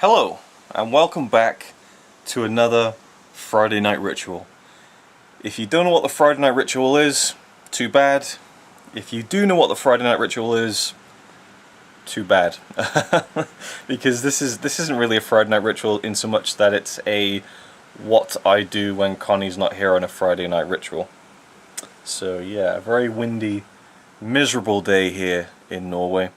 Hello, and welcome back to another Friday Night Ritual. If you don't know what the Friday Night Ritual is, too bad. If you do know what the Friday Night Ritual is, too bad. Because this isn't really a Friday Night Ritual in so much that it's a what I do when Connie's not here on a Friday Night Ritual. So yeah, a very windy, miserable day here in Norway.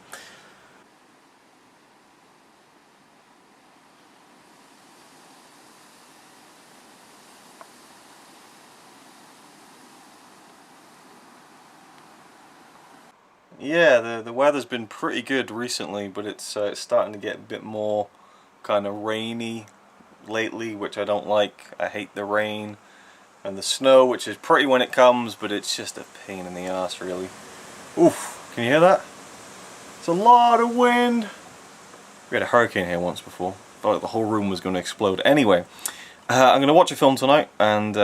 Yeah, the weather's been pretty good recently, but it's starting to get a bit more kind of rainy lately, which I don't like. I hate the rain and the snow, which is pretty when it comes, but it's just a pain in the ass, really. Oof, can you hear that? It's a lot of wind. We had a hurricane here once before. Felt like the whole room was going to explode. Anyway, I'm going to watch a film tonight, and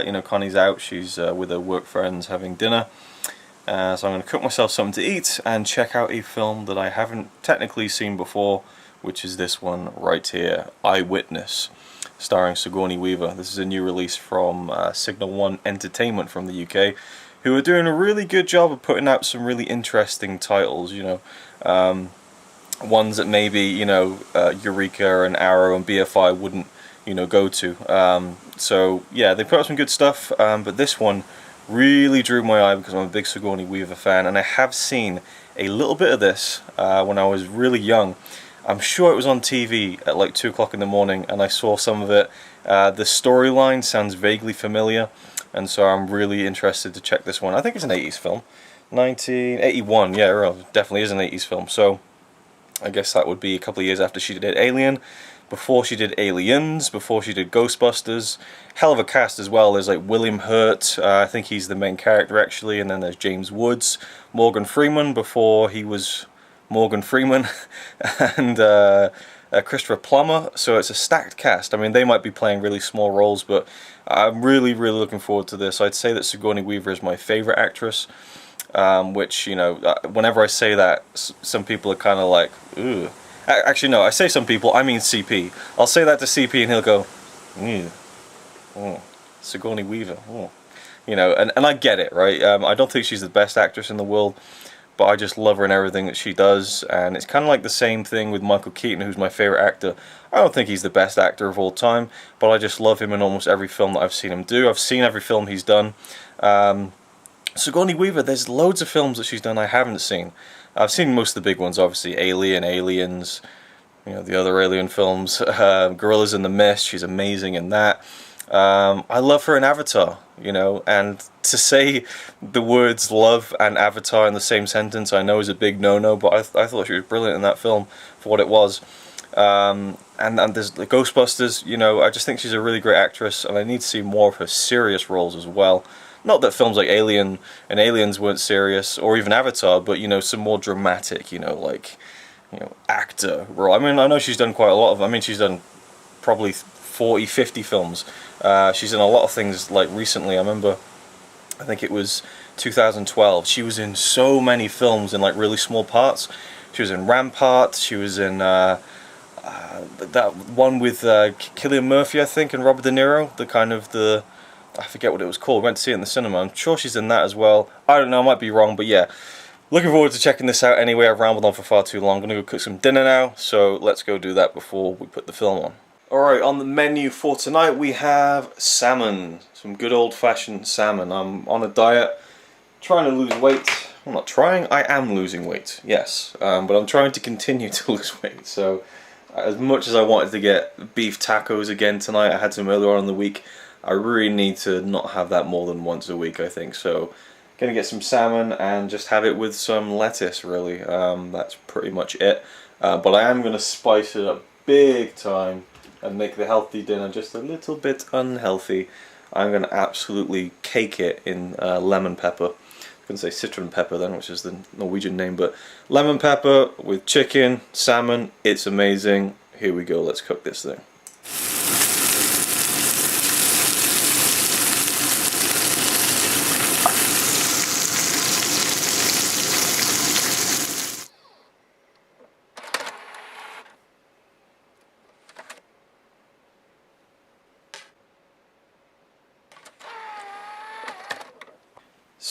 you know, Connie's out. She's with her work friends having dinner. So I'm going to cook myself something to eat and check out a film that I haven't technically seen before, which is this one right here, Eyewitness, starring Sigourney Weaver. This is a new release from Signal One Entertainment from the UK, who are doing a really good job of putting out some really interesting titles, you know, ones that maybe, you know, Eureka and Arrow and BFI wouldn't, you know, go to. So yeah, they put out some good stuff, but this one really drew my eye because I'm a big Sigourney Weaver fan, and I have seen a little bit of this when I was really young. I'm sure it was on TV at like 2 o'clock in the morning, and I saw some of it. The storyline sounds vaguely familiar, and so I'm really interested to check this one. I think it's an 80s film. 1981, yeah, well, it definitely is an 80s film, so I guess that would be a couple of years after she did Alien, before she did Aliens, before she did Ghostbusters. Hell of a cast as well. There's like William Hurt, I think he's the main character actually, and then there's James Woods, Morgan Freeman before he was Morgan Freeman, and Christopher Plummer. So it's a stacked cast. I mean, they might be playing really small roles, but I'm really looking forward to this. I'd say that Sigourney Weaver is my favourite actress, which, you know, whenever I say that, some people are kind of like, ooh. Actually, no, I say some people, I mean CP. I'll say that to CP and he'll go, Sigourney Weaver, you know, and I get it, right? I don't think she's the best actress in the world, but I just love her in everything that she does, and it's kind of like the same thing with Michael Keaton, who's my favourite actor. I don't think he's the best actor of all time, but I just love him in almost every film that I've seen him do. I've seen every film he's done. Sigourney Weaver, there's loads of films that she's done I haven't seen. I've seen most of the big ones, obviously, Alien, Aliens, you know, the other Alien films, Gorillas in the Mist, she's amazing in that. I love her in Avatar, you know, and to say the words love and Avatar in the same sentence I know is a big no-no, but I thought she was brilliant in that film for what it was. And there's the Ghostbusters, you know, I just think she's a really great actress, and I need to see more of her serious roles as well. Not that films like Alien and Aliens weren't serious, or even Avatar, but, you know, some more dramatic, you know, like, you know, actor role. I mean, I know she's done quite a lot of, I mean, she's done probably 40, 50 films. She's done a lot of things, like, recently. I remember, I think it was 2012, she was in so many films in, like, really small parts. She was in Rampart, she was in, that one with Cillian Murphy, I think, and Robert De Niro, the kind of the, I forget what it was called. I went to see it in the cinema. I'm sure she's in that as well. I don't know, I might be wrong, but yeah. Looking forward to checking this out anyway. I've rambled on for far too long. I'm going to go cook some dinner now, so let's go do that before we put the film on. Alright, on the menu for tonight we have salmon. Some good old-fashioned salmon. I'm on a diet, trying to lose weight. I'm not trying, I am losing weight, yes. But I'm trying to continue to lose weight, so as much as I wanted to get beef tacos again tonight, I had some earlier on in the week, I really need to not have that more than once a week, I think. So, gonna get some salmon and just have it with some lettuce, really. That's pretty much it. But I am gonna spice it up big time and make the healthy dinner just a little bit unhealthy. I'm gonna absolutely cake it in lemon pepper. I couldn't say citron pepper then, which is the Norwegian name, but lemon pepper with chicken, salmon, it's amazing. Here we go, let's cook this thing.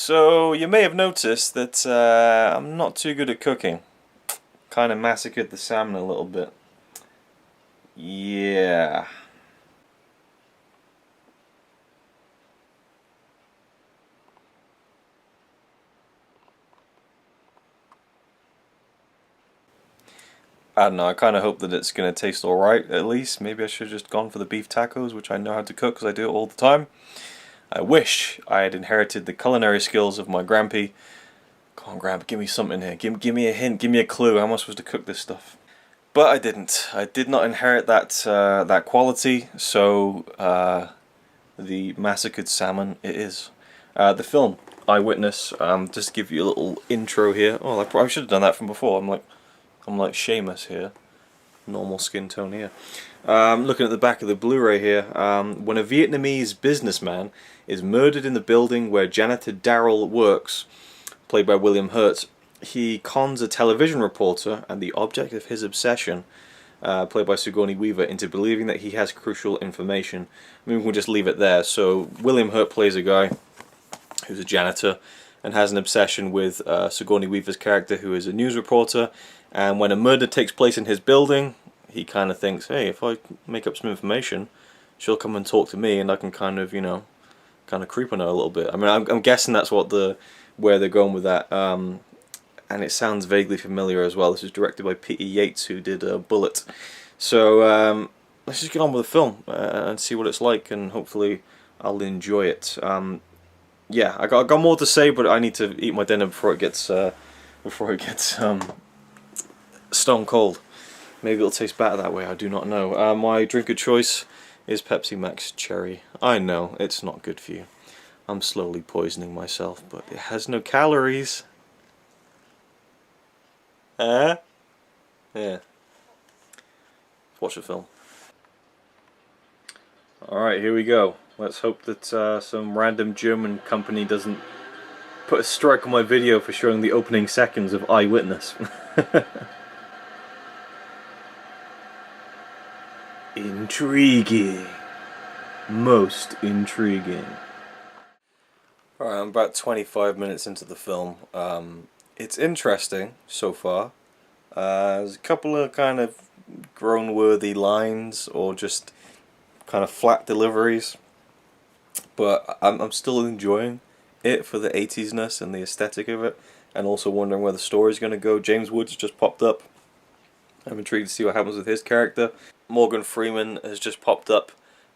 So you may have noticed that I'm not too good at cooking. Kind of massacred the salmon a little bit. Yeah. I don't know, I kind of hope that it's going to taste alright at least. Maybe I should have just gone for the beef tacos, which I know how to cook because I do it all the time. I wish I had inherited the culinary skills of my grampy. Come on, Grandpa, give me something here. Give me a hint, give me a clue. How am I supposed to cook this stuff? But I didn't. I did not inherit that that quality, so the massacred salmon it is. The film, Eyewitness, just to give you a little intro here. Oh, I probably should have done that from before. I'm like Seamus here. Normal skin tone here. Looking at the back of the Blu-ray here, when a Vietnamese businessman is murdered in the building where janitor Daryl works, played by William Hurt, he cons a television reporter and the object of his obsession, played by Sigourney Weaver, into believing that he has crucial information. I mean, we can just leave it there. So William Hurt plays a guy who's a janitor and has an obsession with Sigourney Weaver's character, who is a news reporter. And when a murder takes place in his building, he kind of thinks, hey, if I make up some information, she'll come and talk to me, and I can kind of, you know, kind of creep on her a little bit. I mean, I'm guessing that's what where they're going with that. And it sounds vaguely familiar as well. This is directed by Peter Yates, who did Bullet. So let's just get on with the film and see what it's like, and hopefully I'll enjoy it. Yeah, I got more to say, but I need to eat my dinner before it gets stone cold. Maybe it'll taste better that way, I do not know. My drink of choice is Pepsi Max Cherry. I know, it's not good for you. I'm slowly poisoning myself, but it has no calories. Yeah. Let's watch the film. Alright, here we go. Let's hope that some random German company doesn't put a strike on my video for showing the opening seconds of Eyewitness. Intriguing. Most intriguing. Alright, I'm about 25 minutes into the film. It's interesting so far. There's a couple of kind of groan-worthy lines, or just kind of flat deliveries, but I'm still enjoying it for the 80s-ness and the aesthetic of it, and also wondering where the story's going to go. James Woods just popped up. I'm intrigued to see what happens with his character. Morgan Freeman has just popped up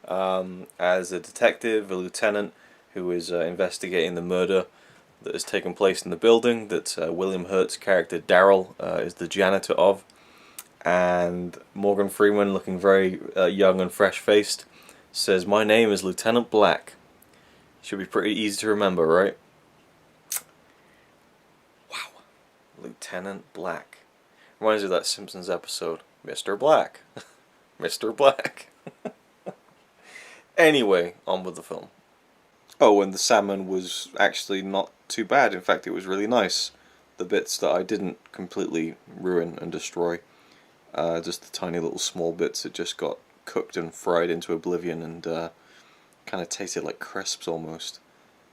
as a detective, a lieutenant, who is investigating the murder that has taken place in the building that William Hurt's character Daryl is the janitor of. And Morgan Freeman, looking very young and fresh-faced, says, "My name is Lieutenant Black." Should be pretty easy to remember, right? Wow. Lieutenant Black. Reminds me of that Simpsons episode, Mr. Black. Mr. Black. Anyway, on with the film. Oh, and the salmon was actually not too bad. In fact, it was really nice. The bits that I didn't completely ruin and destroy. Just the tiny little small bits that just got cooked and fried into oblivion, and kind of tasted like crisps almost.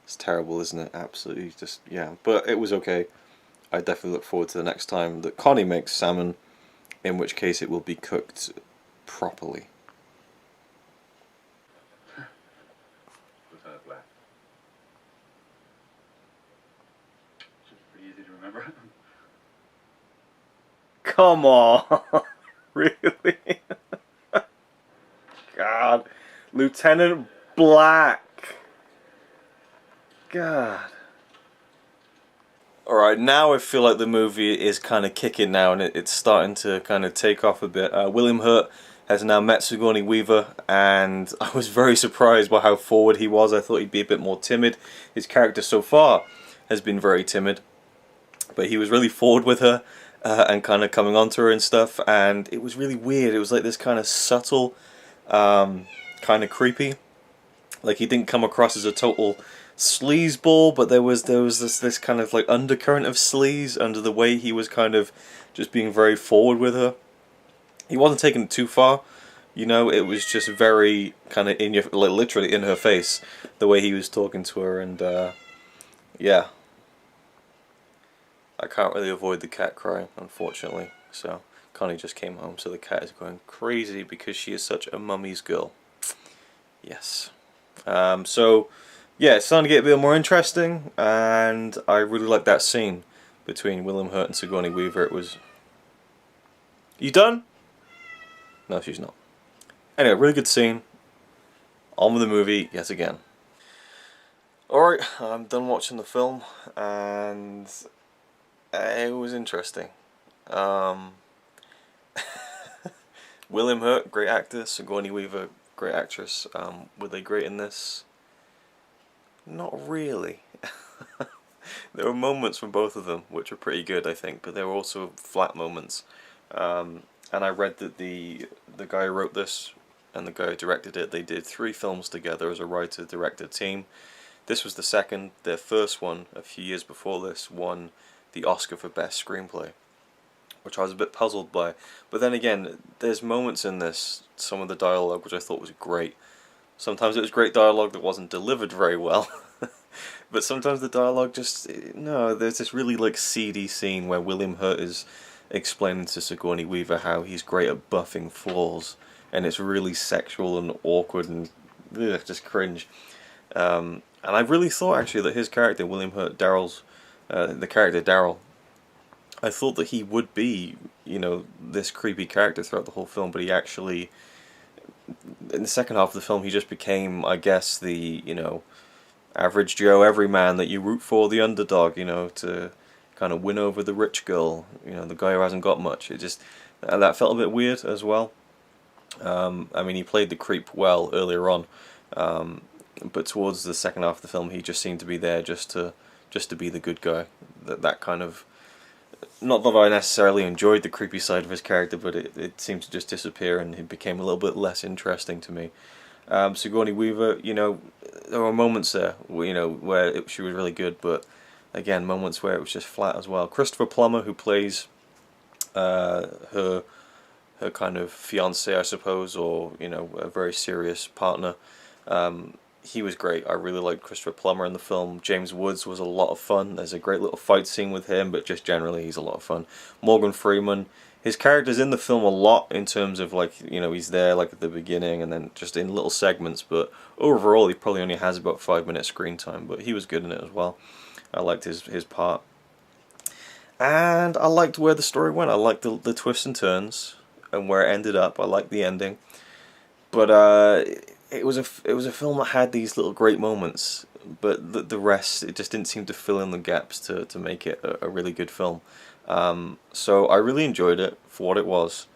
It's terrible, isn't it? Absolutely, just, yeah. But it was okay. I definitely look forward to the next time that Connie makes salmon, in which case it will be cooked properly. Black. It's pretty easy to remember. Come on! Really? God. Lieutenant Black. God. Alright, now I feel like the movie is kind of kicking now, and it's starting to kind of take off a bit. William Hurt has now met Sigourney Weaver, and I was very surprised by how forward he was. I thought he'd be a bit more timid. His character so far has been very timid, but he was really forward with her and kind of coming on to her and stuff, and it was really weird. It was like this kind of subtle, kind of creepy. Like, he didn't come across as a total sleazeball, but there was this kind of like undercurrent of sleaze under the way he was kind of just being very forward with her. He wasn't taking it too far, you know. It was just very kind of in your, like, literally in her face, the way he was talking to her, and Yeah, I can't really avoid the cat crying, unfortunately. So Connie just came home, so the cat is going crazy because she is such a mummy's girl. Yes. So yeah, it's starting to get a bit more interesting, and I really like that scene between William Hurt and Sigourney Weaver. It was. You done? No, she's not. Anyway, really good scene. On with the movie yet again. Alright, I'm done watching the film, and it was interesting. Um, William Hurt, great actor. Sigourney Weaver, great actress. Were they great in this? Not really. There were moments from both of them which were pretty good, I think, but there were also flat moments. And I read that the guy who wrote this and the guy who directed it, they did 3 films together as a writer-director team. This was the second. Their first one, a few years before this, won the Oscar for Best Screenplay, which I was a bit puzzled by. But then again, there's moments in this, some of the dialogue, which I thought was great. Sometimes it was great dialogue that wasn't delivered very well. But sometimes the dialogue just... No, there's this really like seedy scene where William Hurt is explaining to Sigourney Weaver how he's great at buffing floors. And it's really sexual and awkward and just cringe. And I really thought actually that his character, William Hurt, the character Daryl, I thought that he would be, this creepy character throughout the whole film, but he actually, in the second half of the film, he just became, I guess, the, average Joe everyman that you root for, the underdog, to kind of win over the rich girl, the guy who hasn't got much. It just, that felt a bit weird as well. I mean, he played the creep well earlier on, but towards the second half of the film, he just seemed to be there just to be the good guy. That kind of, not that I necessarily enjoyed the creepy side of his character, but it seemed to just disappear, and he became a little bit less interesting to me. Sigourney Weaver, there were moments there, where she was really good, but again, moments where it was just flat as well. Christopher Plummer, who plays her kind of fiance, I suppose, or a very serious partner, he was great. I really liked Christopher Plummer in the film. James Woods was a lot of fun. There's a great little fight scene with him, but just generally he's a lot of fun. Morgan Freeman, his character's in the film a lot in terms of he's there at the beginning and then just in little segments, but overall he probably only has about 5 minutes screen time, but he was good in it as well. I liked his part. And I liked where the story went. I liked the twists and turns and where it ended up. I liked the ending. But it was a film that had these little great moments, but the rest, it just didn't seem to fill in the gaps to make it a really good film. So I really enjoyed it for what it was.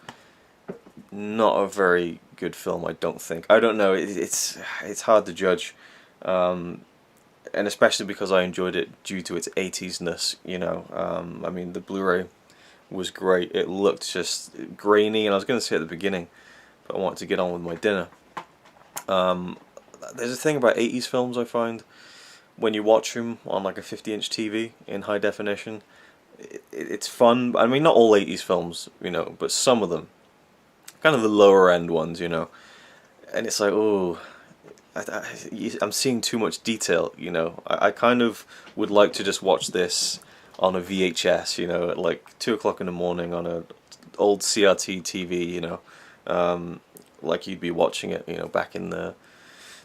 Not a very good film, I don't think. I don't know, it's hard to judge, and especially because I enjoyed it due to its 80s-ness, I mean, the Blu-ray was great. It looked just grainy, and I was going to say at the beginning, but I wanted to get on with my dinner. There's a thing about 80s films I find, when you watch them on like a 50-inch TV in high definition, it's fun. I mean, not all 80s films, but some of them. Kind of the lower end ones, and it's like, oh, I'm seeing too much detail, I kind of would like to just watch this on a VHS, at like 2 o'clock in the morning on a old CRT TV, like you'd be watching it, back in the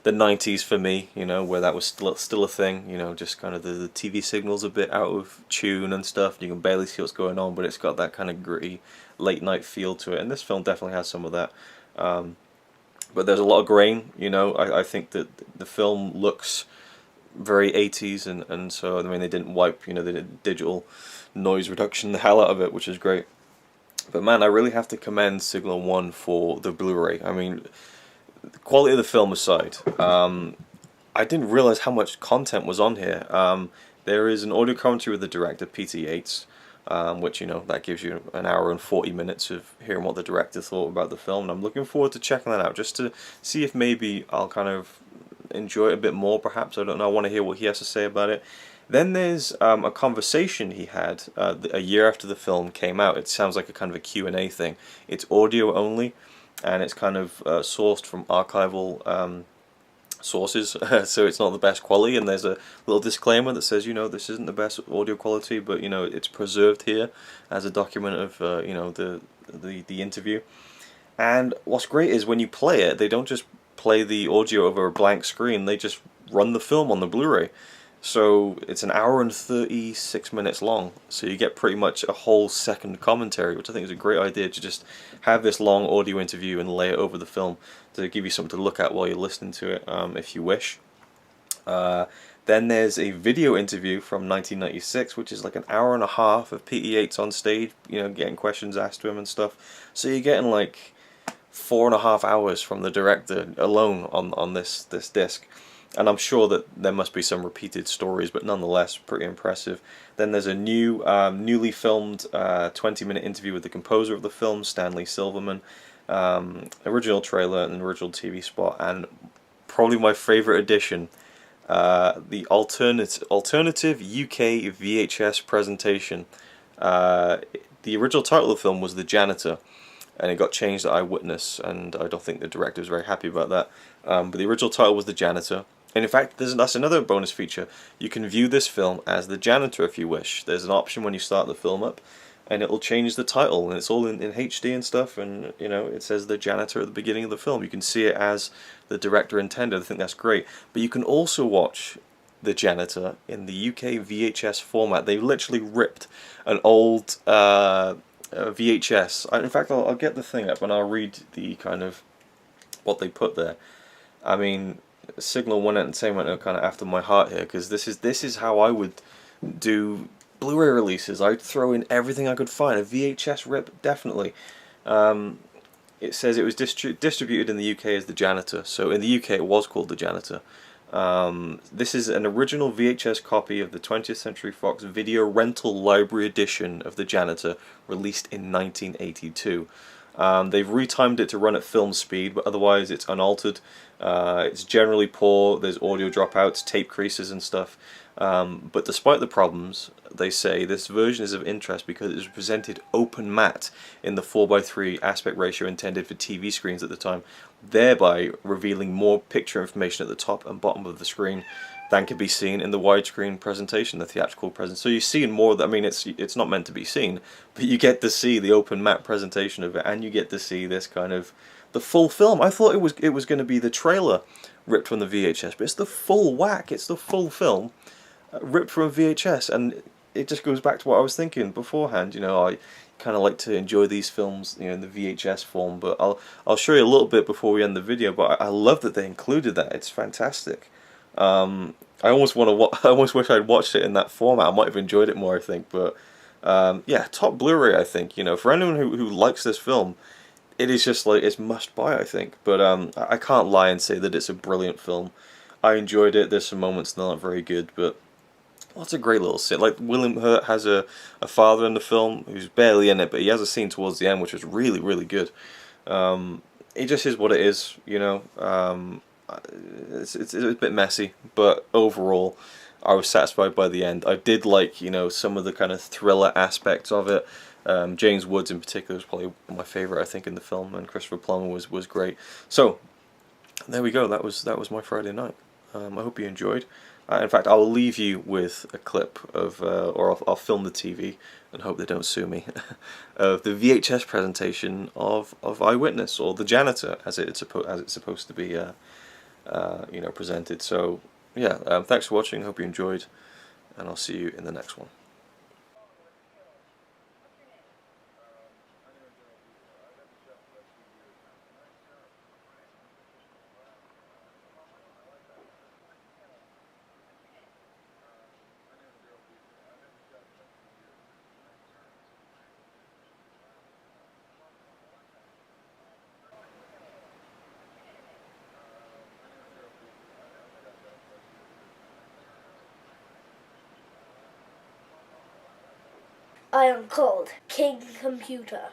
90s for me, where that was still a thing, just kind of the TV signal's a bit out of tune and stuff, you can barely see what's going on, but it's got that kind of gritty late night feel to it, and this film definitely has some of that. But there's a lot of grain, I think that the film looks very 80s, and so, I mean, they didn't wipe, they did digital noise reduction the hell out of it, which is great. But man, I really have to commend Signal 1 for the Blu-ray. I mean, the quality of the film aside, I didn't realize how much content was on here. There is an audio commentary with the director, Peter Yates, which, that gives you an hour and 40 minutes of hearing what the director thought about the film, and I'm looking forward to checking that out, just to see if maybe I'll kind of enjoy it a bit more, perhaps. I don't know, I want to hear what he has to say about it. Then there's a conversation he had a year after the film came out. It sounds like a kind of a Q&A thing. It's audio only, and it's kind of sourced from archival sources, so it's not the best quality, and there's a little disclaimer that says, this isn't the best audio quality, but it's preserved here as a document of the interview. And what's great is when you play it, they don't just play the audio over a blank screen, they just run the film on the Blu-ray. So it's an hour and 36 minutes long, so you get pretty much a whole second commentary, which I think is a great idea, to just have this long audio interview and lay it over the film to give you something to look at while you're listening to it, if you wish. Then there's a video interview from 1996, which is like an hour and a half of Peter Yates on stage, getting questions asked to him and stuff. So you're getting like 4.5 hours from the director alone on this disc. And I'm sure that there must be some repeated stories, but nonetheless, pretty impressive. Then there's a newly filmed 20-minute interview with the composer of the film, Stanley Silverman. Original trailer and original TV spot, and probably my favourite addition, the alternative UK VHS presentation. The original title of the film was The Janitor, and it got changed to Eyewitness, and I don't think the director was very happy about that. But the original title was The Janitor. And in fact, that's another bonus feature. You can view this film as The Janitor if you wish. There's an option when you start the film up, and it'll change the title, and it's all in HD and stuff, and it says The Janitor at the beginning of the film. You can see it as the director intended. I think that's great. But you can also watch The Janitor in the UK VHS format. They literally ripped an old VHS. In fact, I'll get the thing up and I'll read the kind of what they put there. I mean, Signal One Entertainment are kind of after my heart here, because this is how I would do Blu-ray releases. I'd throw in everything I could find. A VHS rip, definitely. It says it was distributed in the UK as The Janitor. So in the UK it was called The Janitor. This is an original VHS copy of the 20th Century Fox Video Rental Library edition of The Janitor, released in 1982. They've retimed it to run at film speed, but otherwise it's unaltered. It's generally poor, there's audio dropouts, tape creases and stuff. But despite the problems, they say this version is of interest because it was presented open matte in the 4:3 aspect ratio intended for TV screens at the time, thereby revealing more picture information at the top and bottom of the screen than could be seen in the widescreen presentation, the theatrical presentation. So you're seeing more. I mean, it's not meant to be seen, but you get to see the open matte presentation of it, and you get to see this kind of the full film. I thought it was going to be the trailer ripped from the VHS, but it's the full whack. It's the full film ripped from VHS, and it just goes back to what I was thinking beforehand. I kind of like to enjoy these films, in the VHS form. But I'll show you a little bit before we end the video. But I love that they included that. It's fantastic. I almost I almost wish I'd watched it in that format. I might have enjoyed it more, I think. But yeah, top Blu-ray, I think. For anyone who likes this film, it is just like, it's must buy, I think. But I can't lie and say that it's a brilliant film. I enjoyed it. There's some moments that aren't very good, but lots of great little scenes. Like, William Hurt has a father in the film who's barely in it, but he has a scene towards the end which is really, really good. It just is what it is, It's a bit messy, but overall I was satisfied by the end. I did like, some of the kind of thriller aspects of it. James Woods in particular was probably my favourite, I think, in the film, and Christopher Plummer was great. So there we go. That was my Friday night. I hope you enjoyed. In fact, I'll leave you with a clip of, or I'll film the TV and hope they don't sue me, of the VHS presentation of Eyewitness, or The Janitor, as it's supposed to be, presented. So yeah, thanks for watching. Hope you enjoyed, and I'll see you in the next one. I am called King Computer.